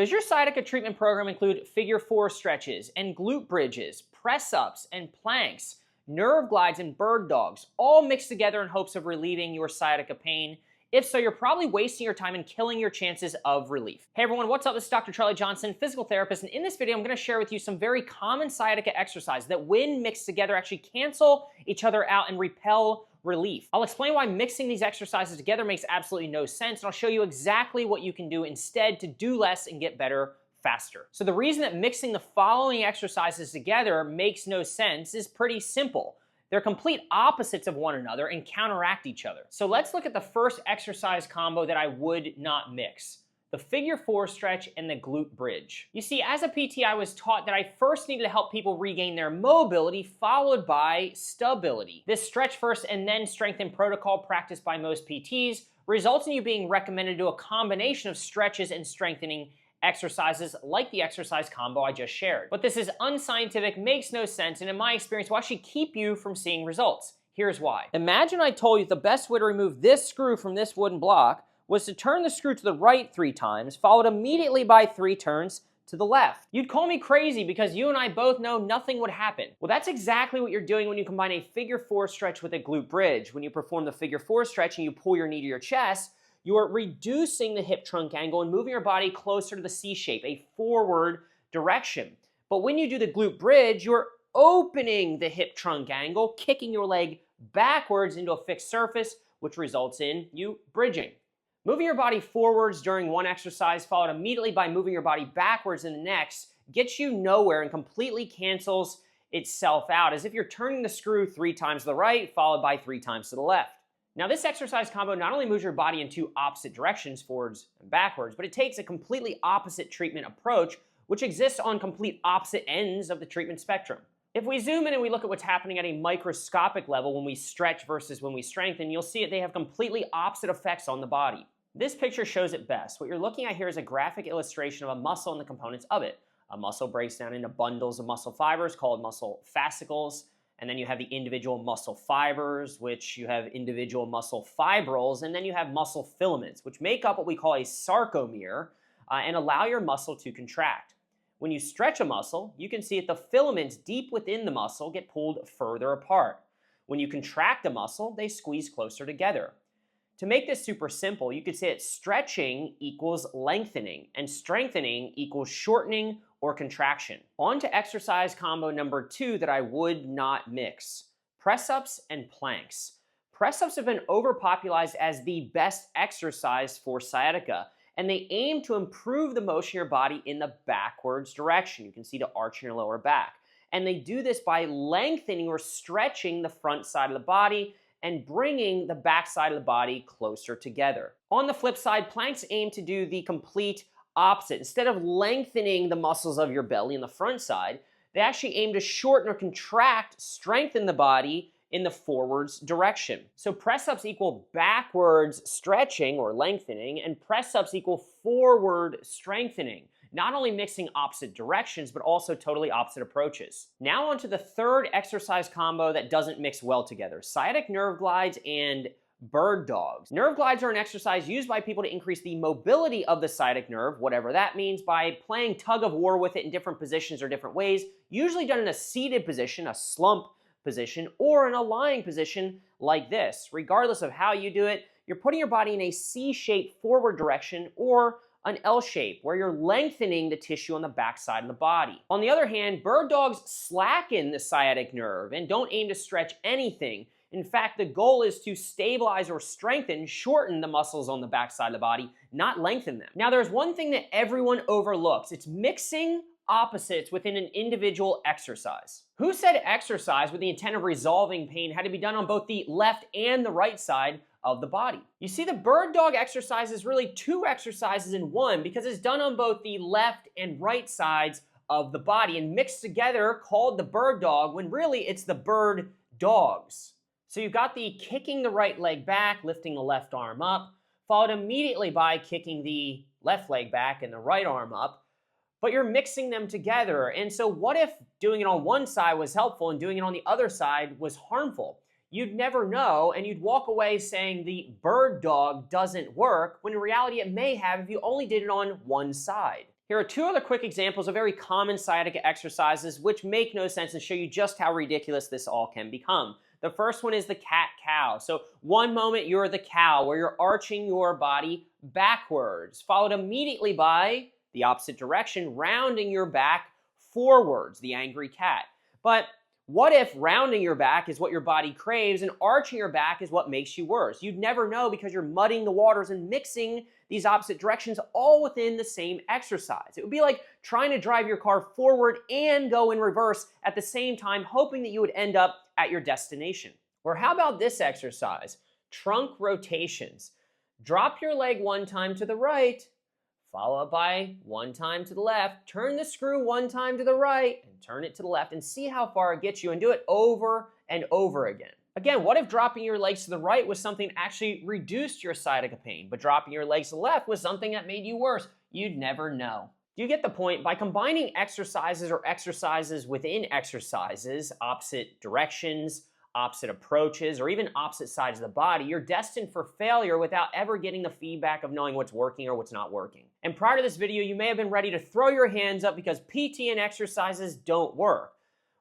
Does your sciatica treatment program include figure 4 stretches and glute bridges, press-ups and planks, nerve glides and bird dogs, all mixed together in hopes of relieving your sciatica pain? If so, you're probably wasting your time and killing your chances of relief. Hey everyone, what's up? This is Dr. Charlie Johnson, physical therapist, and in this video I'm going to share with you some very common sciatica exercises that when mixed together actually cancel each other out and repel relief. I'll explain why mixing these exercises together makes absolutely no sense, and I'll show you exactly what you can do instead to do less and get better faster. So the reason that mixing the following exercises together makes no sense is pretty simple. They're complete opposites of one another and counteract each other. So let's look at the first exercise combo that I would not mix: the figure 4 stretch and the glute bridge. You see, as a PT, I was taught that I first needed to help people regain their mobility, followed by stability. This stretch first and then strengthen protocol practiced by most PTs results in you being recommended to do a combination of stretches and strengthening exercises like the exercise combo I just shared. But this is unscientific, makes no sense, and in my experience will actually keep you from seeing results. Here's why. Imagine I told you the best way to remove this screw from this wooden block was to turn the screw to the right 3 times, followed immediately by 3 turns to the left. You'd call me crazy because you and I both know nothing would happen. Well, that's exactly what you're doing when you combine a figure 4 stretch with a glute bridge. When you perform the figure 4 stretch and you pull your knee to your chest, you are reducing the hip trunk angle and moving your body closer to the C shape, a forward direction. But when you do the glute bridge, you're opening the hip trunk angle, kicking your leg backwards into a fixed surface, which results in you bridging. Moving your body forwards during one exercise, followed immediately by moving your body backwards in the next, gets you nowhere and completely cancels itself out, as if you're turning the screw 3 times to the right, followed by 3 times to the left. Now, this exercise combo not only moves your body in 2 opposite directions, forwards and backwards, but it takes a completely opposite treatment approach, which exists on complete opposite ends of the treatment spectrum. If we zoom in and we look at what's happening at a microscopic level when we stretch versus when we strengthen, you'll see that they have completely opposite effects on the body. This picture shows it best. What you're looking at here is a graphic illustration of a muscle and the components of it. A muscle breaks down into bundles of muscle fibers called muscle fascicles, and then you have the individual muscle fibers, which you have individual muscle fibrils, and then you have muscle filaments, which make up what we call a sarcomere and allow your muscle to contract. When you stretch a muscle, you can see that the filaments deep within the muscle get pulled further apart. When you contract a muscle, they squeeze closer together. To make this super simple, you could say that stretching equals lengthening and strengthening equals shortening or contraction. On to exercise combo number 2 that I would not mix: press-ups and planks. Press-ups have been overpopularized as the best exercise for sciatica, and they aim to improve the motion of your body in the backwards direction. You can see the arch in your lower back. And they do this by lengthening or stretching the front side of the body and bringing the back side of the body closer together. On the flip side, planks aim to do the complete opposite. Instead of lengthening the muscles of your belly in the front side, they actually aim to shorten or contract, strengthen the body in the forwards direction. So press-ups equal backwards stretching or lengthening, and press-ups equal forward strengthening. Not only mixing opposite directions, but also totally opposite approaches. Now on to the third exercise combo that doesn't mix well together: sciatic nerve glides and bird dogs. Nerve glides are an exercise used by people to increase the mobility of the sciatic nerve, whatever that means, by playing tug of war with it in different positions or different ways, usually done in a seated position, a slump position, or in a lying position like this. Regardless of how you do it, you're putting your body in a C-shaped forward direction or an L shape, where you're lengthening the tissue on the back side of the body. On the other hand, bird dogs slacken the sciatic nerve and don't aim to stretch anything. In fact, the goal is to stabilize or strengthen, shorten the muscles on the back side of the body, not lengthen them. Now, there's one thing that everyone overlooks. It's mixing opposites within an individual exercise. Who said exercise with the intent of resolving pain had to be done on both the left and the right side of the body? You see, the bird dog exercise is really 2 exercises in one because it's done on both the left and right sides of the body and mixed together, called the bird dog, when really it's the bird dogs. So you've got the kicking the right leg back, lifting the left arm up, followed immediately by kicking the left leg back and the right arm up, but you're mixing them together. And so what if doing it on one side was helpful and doing it on the other side was harmful? You'd never know, and you'd walk away saying the bird dog doesn't work, when in reality it may have if you only did it on one side. Here are two other quick examples of very common sciatica exercises which make no sense and show you just how ridiculous this all can become. The first one is the cat-cow. So one moment you're the cow where you're arching your body backwards, followed immediately by the opposite direction, rounding your back forwards, the angry cat. But what if rounding your back is what your body craves and arching your back is what makes you worse? You'd never know because you're muddying the waters and mixing these opposite directions all within the same exercise. It would be like trying to drive your car forward and go in reverse at the same time, hoping that you would end up at your destination. Or how about this exercise? Trunk rotations. Drop your leg one time to the right, followed by one time to the left, turn the screw one time to the right, and turn it to the left, and see how far it gets you, and do it over and over again. Again, what if dropping your legs to the right was something that actually reduced your sciatica pain, but dropping your legs to the left was something that made you worse? You'd never know. Do you get the point? By combining exercises or exercises within exercises, opposite directions, opposite approaches, or even opposite sides of the body, you're destined for failure without ever getting the feedback of knowing what's working or what's not working. And prior to this video, you may have been ready to throw your hands up because PT and exercises don't work.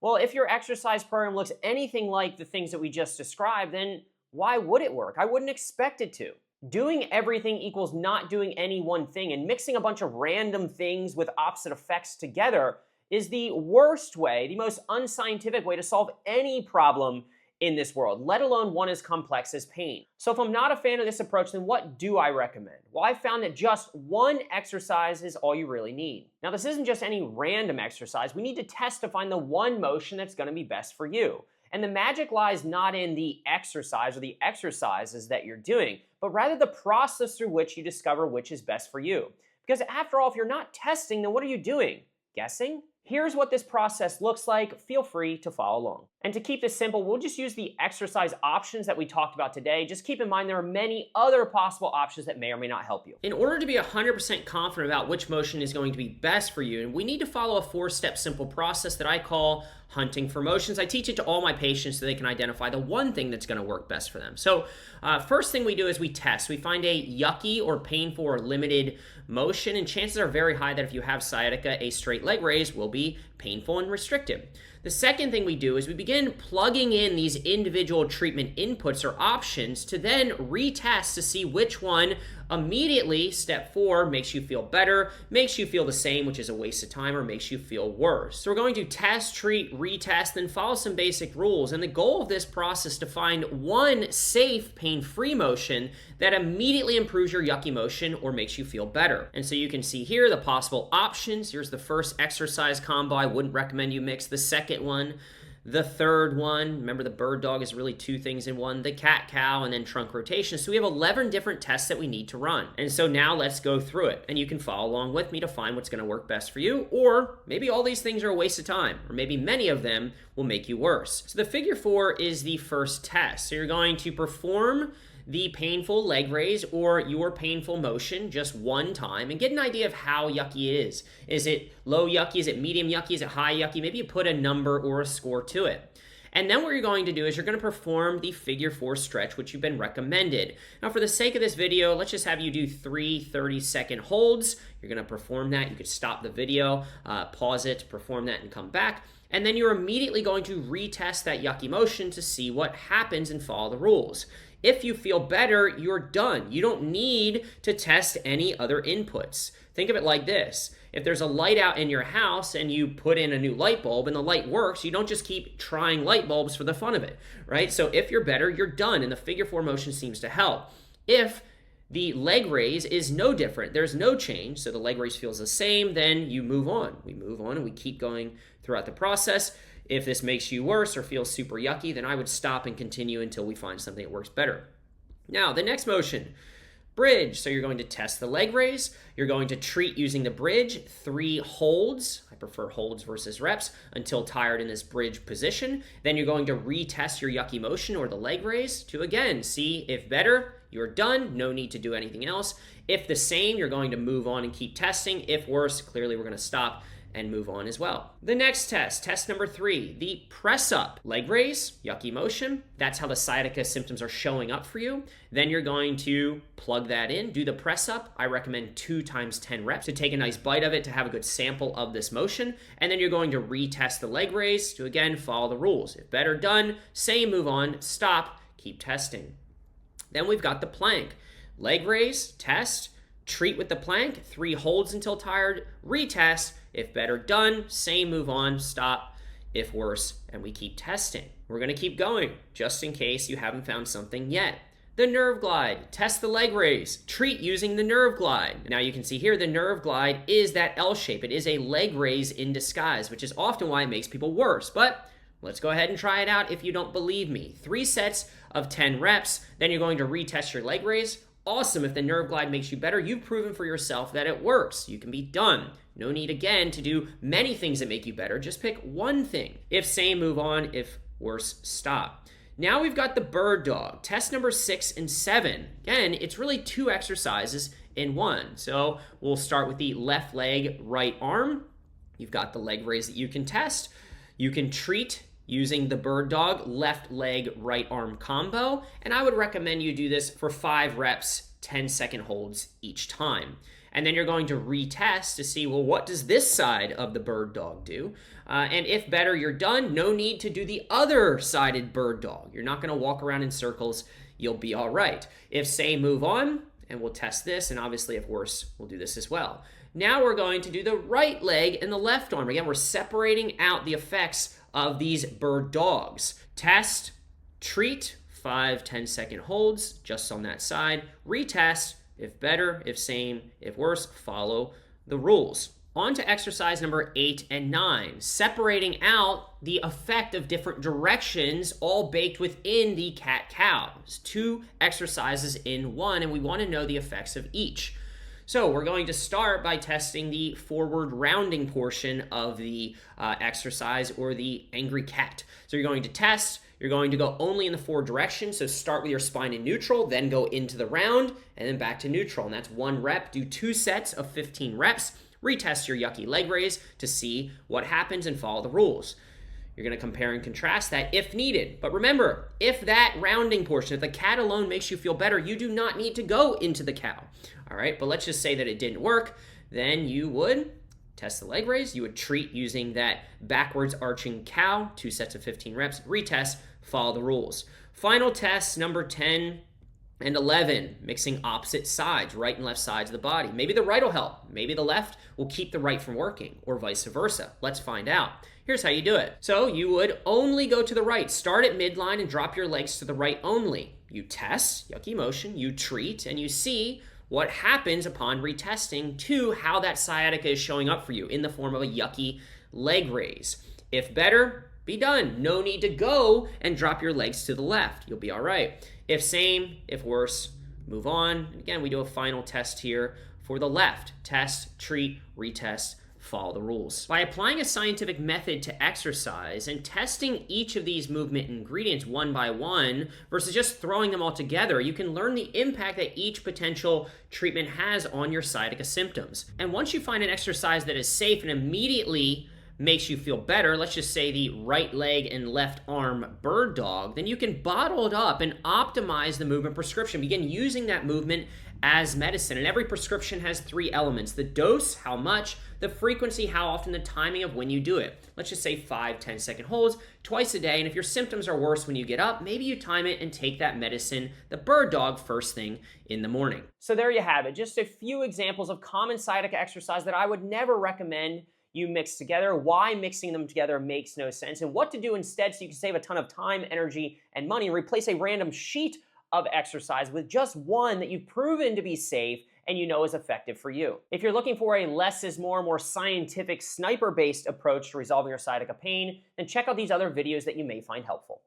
Well, if your exercise program looks anything like the things that we just described, then why would it work? I wouldn't expect it to. Doing everything equals not doing any one thing, and mixing a bunch of random things with opposite effects together is the worst way, the most unscientific way to solve any problem in this world, let alone one as complex as pain. So if I'm not a fan of this approach, then what do I recommend? Well, I found that just one exercise is all you really need. Now, this isn't just any random exercise. We need to test to find the one motion that's going to be best for you. And the magic lies not in the exercise or the exercises that you're doing, but rather the process through which you discover which is best for you. Because after all, if you're not testing, then what are you doing? Guessing? Here's what this process looks like. Feel free to follow along. And to keep this simple, we'll just use the exercise options that we talked about today. Just keep in mind there are many other possible options that may or may not help you. In order to be 100% confident about which motion is going to be best for you, we need to follow a 4-step simple process that I call hunting for motions. I teach it to all my patients so they can identify the one thing that's going to work best for them. So first thing we do is we test. We find a yucky or painful or limited motion, and chances are very high that if you have sciatica, a straight leg raise will be painful and restrictive. The second thing we do is we begin plugging in these individual treatment inputs or options to then retest to see which one immediately, step 4, makes you feel better, makes you feel the same, which is a waste of time, or makes you feel worse. So we're going to test, treat, retest, then follow some basic rules. And the goal of this process is to find one safe, pain-free motion that immediately improves your yucky motion or makes you feel better. And so you can see here the possible options. Here's the first exercise combo I wouldn't recommend you mix. The second one, the third one, remember the bird dog is really 2 things in one, the cat-cow, and then trunk rotation. So we have 11 different tests that we need to run. And so now let's go through it. And you can follow along with me to find what's going to work best for you, or maybe all these things are a waste of time, or maybe many of them will make you worse. So the figure 4 is the first test. So you're going to perform the painful leg raise or your painful motion just one time and get an idea of how yucky it is. Is it low yucky? Is it medium yucky? Is it high yucky? Maybe you put a number or a score to it. And then what you're going to do is you're going to perform the figure 4 stretch, which you've been recommended. Now, for the sake of this video, let's just have you do 3 30-second holds. You're going to perform that. You could stop the video, pause it, perform that, and come back. And then you're immediately going to retest that yucky motion to see what happens and follow the rules. If you feel better, you're done. You don't need to test any other inputs. Think of it like this. If there's a light out in your house and you put in a new light bulb and the light works, you don't just keep trying light bulbs for the fun of it, right? So if you're better, you're done, and the figure 4 motion seems to help. If the leg raise is no different, there's no change, so the leg raise feels the same, then you move on. We move on and we keep going throughout the process. If this makes you worse or feels super yucky, then I would stop and continue until we find something that works better. Now, the next motion, bridge. So you're going to test the leg raise. You're going to treat using the bridge, 3 holds. I prefer holds versus reps until tired in this bridge position. Then you're going to retest your yucky motion or the leg raise to, again, see if better, you're done. No need to do anything else. If the same, you're going to move on and keep testing. If worse, clearly we're going to stop and move on as well. The next test number 3, the press up. Leg raise, yucky motion. That's how the sciatica symptoms are showing up for you. Then you're going to plug that in, do the press up. I recommend 2 times 10 reps to take a nice bite of it, to have a good sample of this motion. And then you're going to retest the leg raise to, again, follow the rules. If better, done, same, move on, stop, keep testing. Then we've got the plank. Leg raise, test, treat with the plank, 3 holds until tired, retest. If better, done, same, move on, stop. If worse, and we keep testing. We're going to keep going, just in case you haven't found something yet. The nerve glide, test the leg raise, treat using the nerve glide. Now you can see here the nerve glide is that L shape. It is a leg raise in disguise, which is often why it makes people worse. But let's go ahead and try it out if you don't believe me. 3 sets of 10 reps, then you're going to retest your leg raise. Awesome. If the nerve glide makes you better, you've proven for yourself that it works. You can be done. No need, again, to do many things that make you better. Just pick one thing. If same, move on. If worse, stop. Now we've got the bird dog. Test number 6 and 7. Again, it's really 2 exercises in one. So we'll start with the left leg, right arm. You've got the leg raise that you can test. You can treat using the bird dog, left leg, right arm combo. And I would recommend you do this for 5 reps, 10-second holds each time. And then you're going to retest to see, well, what does this side of the bird dog do? And if better, you're done. No need to do the other sided bird dog. You're not going to walk around in circles. You'll be all right. If same, move on, and we'll test this. And obviously, if worse, we'll do this as well. Now we're going to do the right leg and the left arm. Again, we're separating out the effects of these bird dogs. Test, treat, 5, 10-second holds just on that side. Retest, if better, if same, if worse, follow the rules. On to exercise number 8 and 9, separating out the effect of different directions, all baked within the cat-cow. It's 2 exercises in one, and we want to know the effects of each. So we're going to start by testing the forward rounding portion of the exercise, or the angry cat. So you're going to test, you're going to go only in the forward direction. So start with your spine in neutral, then go into the round, and then back to neutral. And that's 1 rep. Do 2 sets of 15 reps. Retest your yucky leg raise to see what happens and follow the rules. You're going to compare and contrast that if needed. But remember, if that rounding portion, if the cat alone makes you feel better, you do not need to go into the cow. All right, but let's just say that it didn't work. Then you would test the leg raise. You would treat using that backwards arching cow, 2 sets of 15 reps. Retest, follow the rules. Final test, number 10 and 11, mixing opposite sides, right and left sides of the body. Maybe the right will help. Maybe the left will keep the right from working, or vice versa. Let's find out. Here's how you do it. So you would only go to the right. Start at midline and drop your legs to the right only. You test, yucky motion, you treat, and you see what happens upon retesting to how that sciatica is showing up for you in the form of a yucky leg raise. If better, be done. No need to go and drop your legs to the left. You'll be all right. If same, if worse, move on. And again, we do a final test here for the left. Test, treat, retest, follow the rules. By applying a scientific method to exercise and testing each of these movement ingredients one by one versus just throwing them all together, you can learn the impact that each potential treatment has on your sciatica symptoms. And once you find an exercise that is safe and immediately makes you feel better, let's just say the right leg and left arm bird dog, then you can bottle it up and optimize the movement prescription. Begin using that movement as medicine. And every prescription has 3 elements: the dose, how much; the frequency, how often; the timing of when you do it. Let's just say 5, 10-second holds twice a day. And if your symptoms are worse when you get up, maybe you time it and take that medicine, the bird dog, first thing in the morning. So there you have it. Just a few examples of common sciatica exercise that I would never recommend you mix together, why mixing them together makes no sense, and what to do instead so you can save a ton of time, energy, and money, and replace a random sheet of exercise with just one that you've proven to be safe and you know is effective for you. If you're looking for a less is more scientific, sniper-based approach to resolving your sciatica pain, then check out these other videos that you may find helpful.